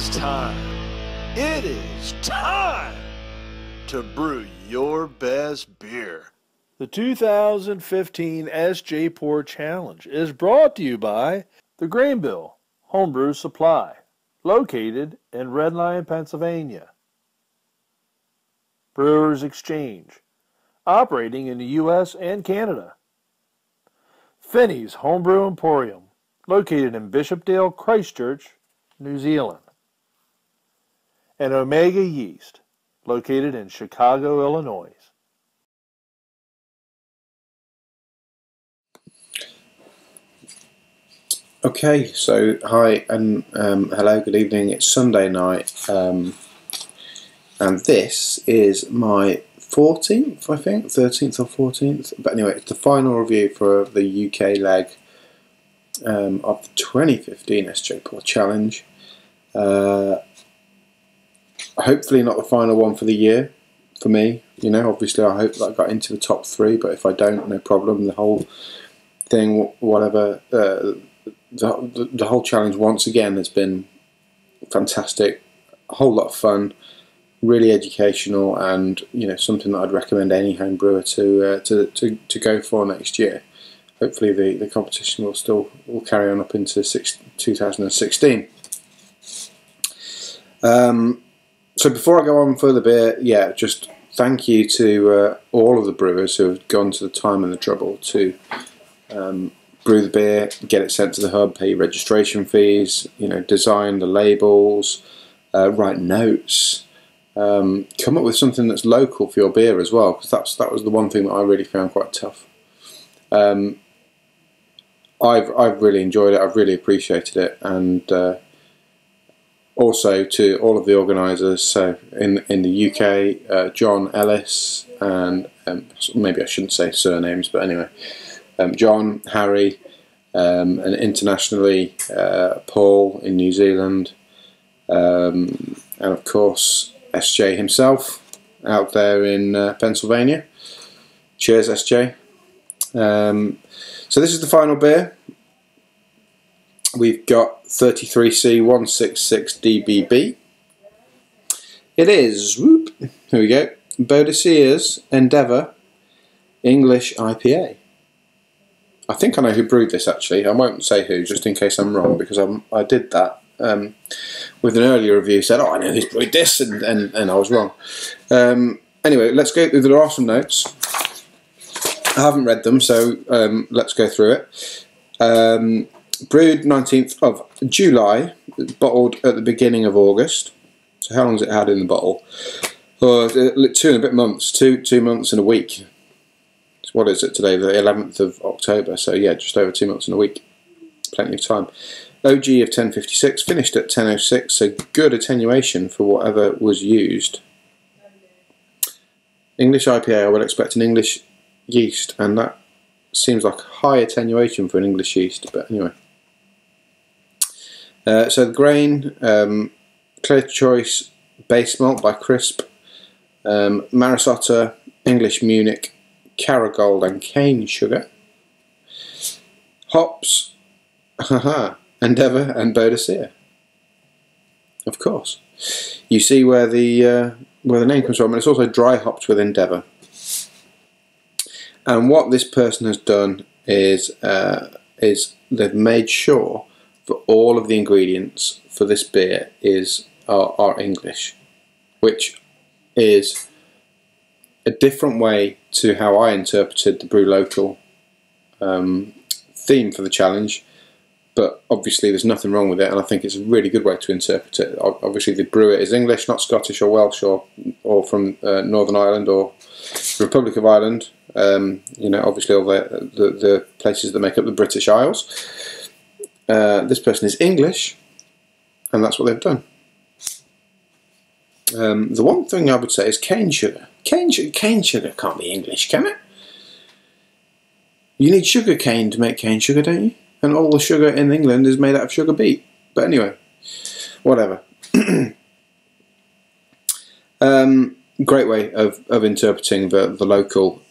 is time. It is time to brew your best beer. The 2015 SJPORR Challenge is brought to you by the Grainbill Homebrew Supply, located in Red Lion, Pennsylvania. Brewers Exchange, operating in the U.S. and Canada. Finney's Homebrew Emporium, located in Bishopdale, Christchurch, New Zealand. And Omega Yeast, located in Chicago, Illinois. Okay, so hi and hello, good evening. It's Sunday night, and this is my 14th, I think, 13th or 14th. But anyway, it's the final review for the UK leg of the 2015 SJPORR Challenge. Hopefully not the final one for the year for me. You know, obviously I hope that I got into the top 3, but if I don't, no problem. The whole thing, whatever. The whole challenge once again has been fantastic, a whole lot of fun, really educational, and you know, something that I'd recommend any home brewer to go for next year. Hopefully the competition will carry on up into 2016. So before I go on further beer, yeah, just thank you to all of the brewers who have gone to the time and the trouble to brew the beer, get it sent to the hub, pay registration fees, you know, design the labels, write notes, come up with something that's local for your beer as well, because that was the one thing that I really found quite tough. I've really enjoyed it. I've really appreciated it, and also to all of the organisers. So in the UK, John Ellis, and maybe I shouldn't say surnames, but anyway. John, Harry, and internationally Paul in New Zealand, and of course SJ himself out there in Pennsylvania. Cheers, SJ. So this is the final beer. We've got 33C-166-DDB. It is, whoop, here we go, Boadicea's Endeavour English IPA. I think I know who brewed this actually. I won't say who, just in case I'm wrong, because I did that with an earlier review. Said, oh, I know who's brewed this, and I was wrong. Anyway, let's go. There are some notes. I haven't read them, so let's go through it. Brewed 19th of July, bottled at the beginning of August. So how long has it had in the bottle? 2 and a bit months. 2 months and a week. What is it today? The 11th of October. So yeah, just over 2 months and a week. Plenty of time. OG of 1056, finished at 1006. So good attenuation for whatever was used. English IPA, I would expect an English yeast, and that seems like high attenuation for an English yeast. But anyway. So the grain, Clear Choice Base Malt by Crisp, Marisotta, English Munich, Caragold and cane sugar. Hops, Endeavour and Boadicea. Of course. You see where the name comes from, and it's also dry hopped with Endeavour. And what this person has done is they've made sure that all of the ingredients for this beer are English, which is a different way to how I interpreted the Brew Local theme for the challenge, but obviously there's nothing wrong with it, and I think it's a really good way to interpret it. Obviously the brewer is English, not Scottish or Welsh or from Northern Ireland or Republic of Ireland. You know, obviously all the places that make up the British Isles. This person is English, and that's what they've done. The one thing I would say is cane sugar. Cane sugar can't be English, can it? You need sugar cane to make cane sugar, don't you? And all the sugar in England is made out of sugar beet. But anyway, whatever. Great way of interpreting the local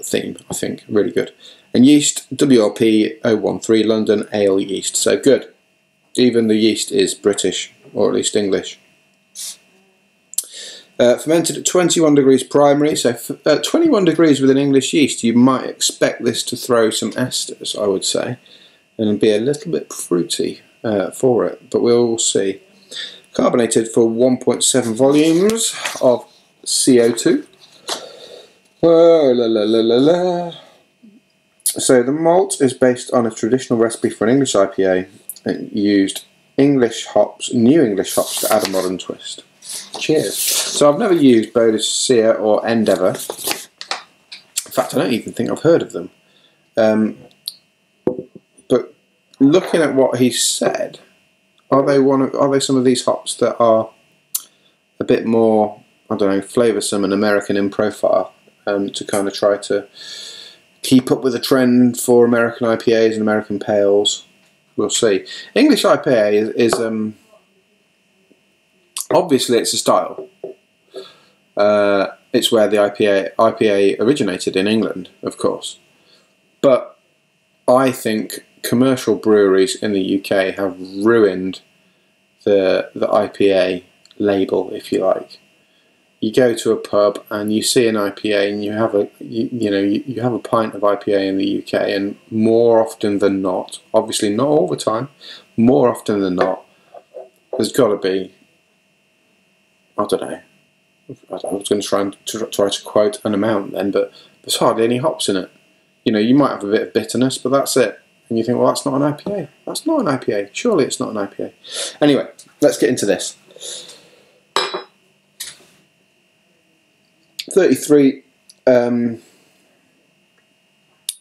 theme, I think. Really good. And yeast, WLP 013 London Ale yeast. So good. Even the yeast is British or at least English. Fermented at 21 degrees primary, so at 21 degrees with an English yeast, you might expect this to throw some esters, I would say, and be a little bit fruity for it, but we'll see. Carbonated for 1.7 volumes of CO2. So the malt is based on a traditional recipe for an English IPA. It used English hops, new English hops, to add a modern twist. Cheers. So I've never used Boadicea or Endeavour. In fact, I don't even think I've heard of them. But looking at what he said, are they some of these hops that are a bit more, I don't know, flavoursome and American in profile, to kind of try to keep up with the trend for American IPAs and American pales? We'll see. English IPA is obviously it's a style. It's where the IPA originated in England, of course. But I think commercial breweries in the UK have ruined the IPA label, if you like. You go to a pub and you see an IPA and you have a pint of IPA in the UK, and more often than not, obviously not all the time, more often than not, there's got to be, I don't know, I was going to try to quote an amount then, but there's hardly any hops in it. You know, you might have a bit of bitterness, but that's it. And you think, well, that's not an IPA. That's not an IPA. Surely it's not an IPA. Anyway, let's get into this. 33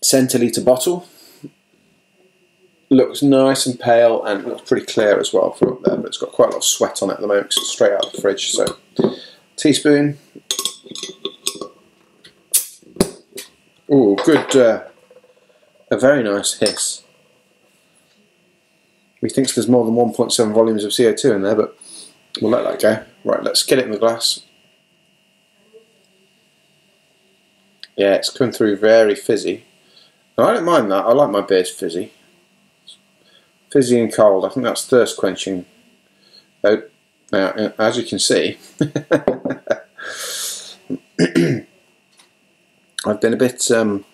centilitre bottle. Looks nice and pale and looks pretty clear as well from up there, but it's got quite a lot of sweat on it at the moment because it's straight out of the fridge. So, teaspoon. Ooh, good, a very nice hiss. He thinks there's more than 1.7 volumes of CO2 in there, but we'll let that go. Right, let's get it in the glass. Yeah, it's coming through very fizzy. And I don't mind that. I like my beers fizzy. Fizzy and cold. I think that's thirst quenching. Oh, now, as you can see, I've been a bit. Well,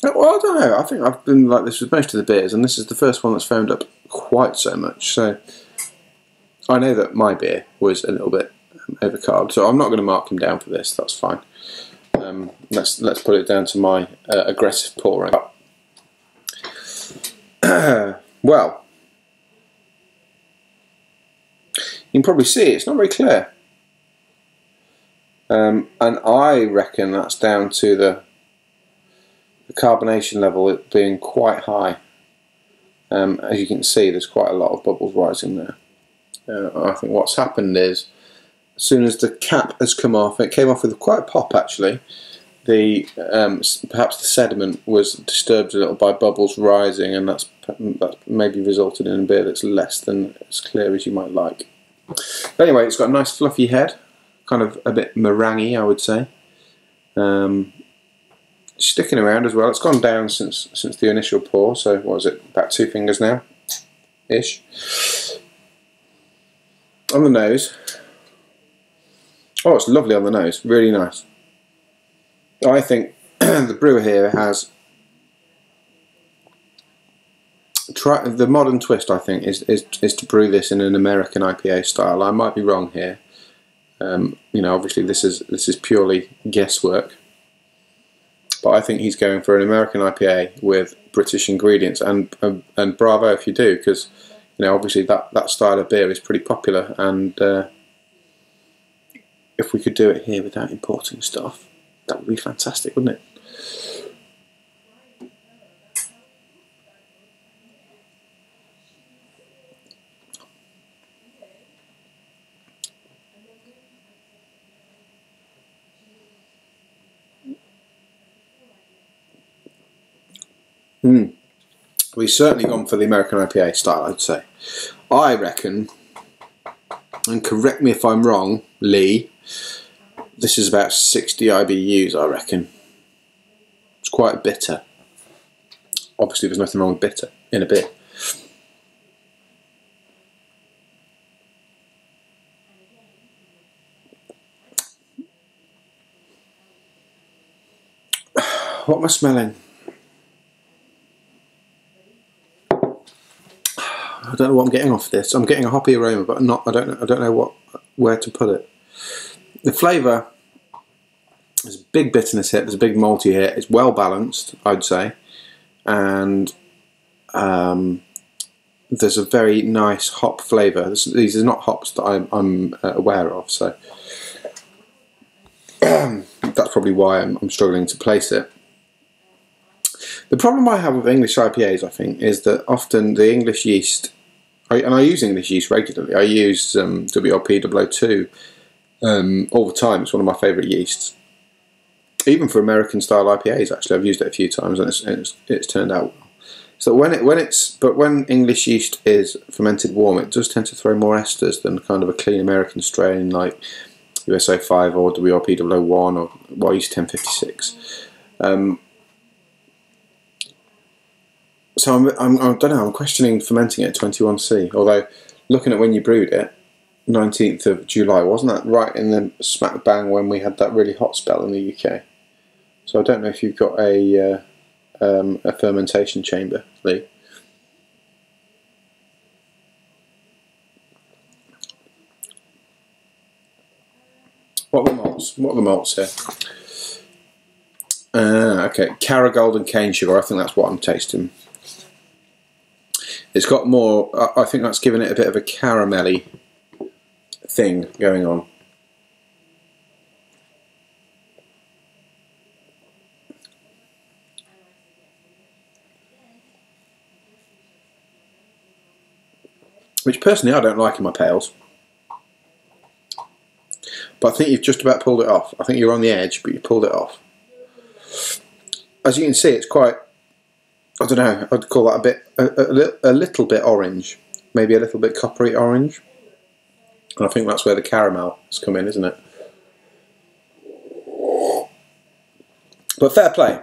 I don't know. I think I've been like this with most of the beers, and this is the first one that's foamed up quite so much. So I know that my beer was a little bit overcarbed, so I'm not going to mark him down for this. That's fine. Let's put it down to my aggressive pouring. Well, you can probably see it's not very clear, and I reckon that's down to the carbonation level it being quite high. As you can see, there's quite a lot of bubbles rising there. I think what's happened is, as soon as the cap has come off, it came off with quite a pop actually. Perhaps the sediment was disturbed a little by bubbles rising, and that's maybe resulted in a beer that's less than as clear as you might like. But anyway, it's got a nice fluffy head, kind of a bit meringue, I would say. Sticking around as well. It's gone down since the initial pour. So what is it? About 2 fingers now, ish. On the nose. Oh, it's lovely on the nose. Really nice. I think the brewer here has tried the modern twist. I think is to brew this in an American IPA style. I might be wrong here. You know, obviously this is purely guesswork. But I think he's going for an American IPA with British ingredients, and bravo if you do, because you know obviously that style of beer is pretty popular, and if we could do it here without importing stuff, that would be fantastic, wouldn't it? We've certainly gone for the American IPA style, I'd say. I reckon, and correct me if I'm wrong, Lee, this is about 60 IBUs, I reckon. It's quite bitter. Obviously there's nothing wrong with bitter in a beer. What am I smelling? I don't know what I'm getting off this. I'm getting a hoppy aroma, but I don't know where to put it. The flavour, there's a big bitterness here. There's a big malty here. It's well balanced, I'd say, and there's a very nice hop flavour. These are not hops that I'm aware of, so that's probably why I'm struggling to place it. The problem I have with English IPAs, I think, is that often the English yeast, and I use English yeast regularly. I use WRP 002 all the time. It's one of my favourite yeasts. Even for American style IPAs, actually, I've used it a few times, and it's turned out well. So when English yeast is fermented warm, it does tend to throw more esters than kind of a clean American strain like USO5 or WRP 001 or yeast 1056. So I don't know. I'm questioning fermenting it at 21C. Although looking at when you brewed it, 19th of July, wasn't that right in the smack bang when we had that really hot spell in the UK? So I don't know if you've got a fermentation chamber, Lee. What are the malts? What are the malts here? Okay, Caragold and cane sugar. I think that's what I'm tasting. It's got more. I think that's given it a bit of a caramelly thing going on. Which personally I don't like in my pales. But I think you've just about pulled it off. I think you're on the edge, but you pulled it off. As you can see, it's quite, I don't know, I'd call that a little bit orange. Maybe a little bit coppery orange. And I think that's where the caramel has come in, isn't it? But fair play.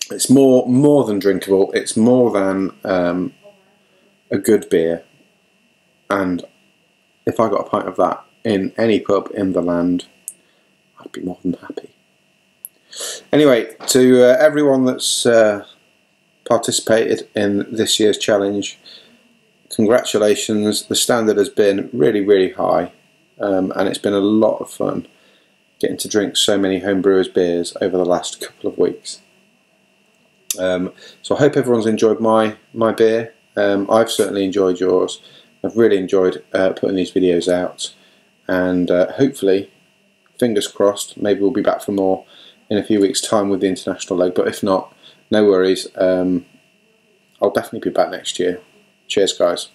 It's more than drinkable. It's more than a good beer. And if I got a pint of that in any pub in the land, I'd be more than happy. Anyway, to everyone that's participated in this year's challenge, congratulations. The standard has been really, really high, and it's been a lot of fun getting to drink so many homebrewers beers over the last couple of weeks. So I hope everyone's enjoyed my beer. I've certainly enjoyed yours. I've really enjoyed putting these videos out, and hopefully, fingers crossed, maybe we'll be back for more in a few weeks' time with the international leg, but if not, no worries. I'll definitely be back next year. Cheers, guys.